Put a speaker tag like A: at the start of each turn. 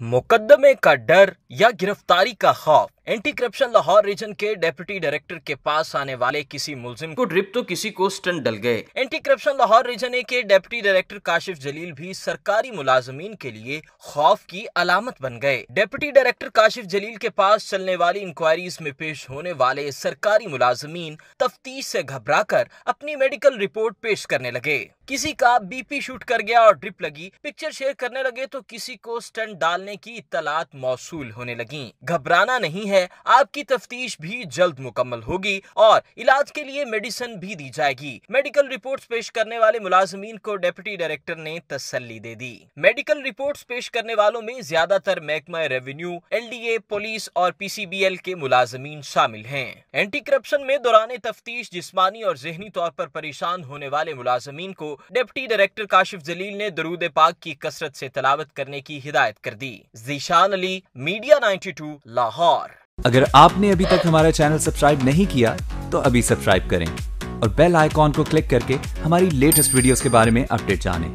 A: मुकदमे का डर या गिरफ्तारी का खौफ। एंटी करप्शन लाहौर रीजन के डेप्यूटी डायरेक्टर के पास आने वाले किसी मुलजिम को ड्रिप तो किसी को स्टंट डल गए। एंटी करप्शन लाहौर रीजन के डेप्यूटी डायरेक्टर काशिफ जलील भी सरकारी मुलाजमीन के लिए खौफ की अलामत बन गए। डेप्यूटी डायरेक्टर काशिफ जलील के पास चलने वाली इंक्वायरीज में पेश होने वाले सरकारी मुलाजमीन तफ्तीश से घबराकर अपनी मेडिकल रिपोर्ट पेश करने लगे। किसी का बीपी शूट कर गया और ड्रिप लगी, पिक्चर शेयर करने लगे तो किसी को स्टंट डालने की इत्तलात मौसूल होने लगी। घबराना नहीं है, आपकी तफ्तीश भी जल्द मुकम्मल होगी और इलाज के लिए मेडिसिन भी दी जाएगी। मेडिकल रिपोर्ट्स पेश करने वाले मुलाजमीन को डेप्यूटी डायरेक्टर ने तसल्ली दे दी। मेडिकल रिपोर्ट्स पेश करने वालों में ज्यादातर महकमा रेवेन्यू, एलडीए, पुलिस और पीसीबीएल के मुलाजमीन शामिल हैं। एंटी करप्शन में दौरान तफ्तीश जिस्मानी और ज़हनी तौर पर परेशान होने वाले मुलाजमीन को डिप्टी डायरेक्टर काशिफ जलील ने दरूद पाक की कसरत से तलावत करने की हिदायत कर दी। ज़ीशान अली, मीडिया 92 लाहौर।
B: अगर आपने अभी तक हमारा चैनल सब्सक्राइब नहीं किया तो अभी सब्सक्राइब करें और बेल आइकॉन को क्लिक करके हमारी लेटेस्ट वीडियोस के बारे में अपडेट जानें।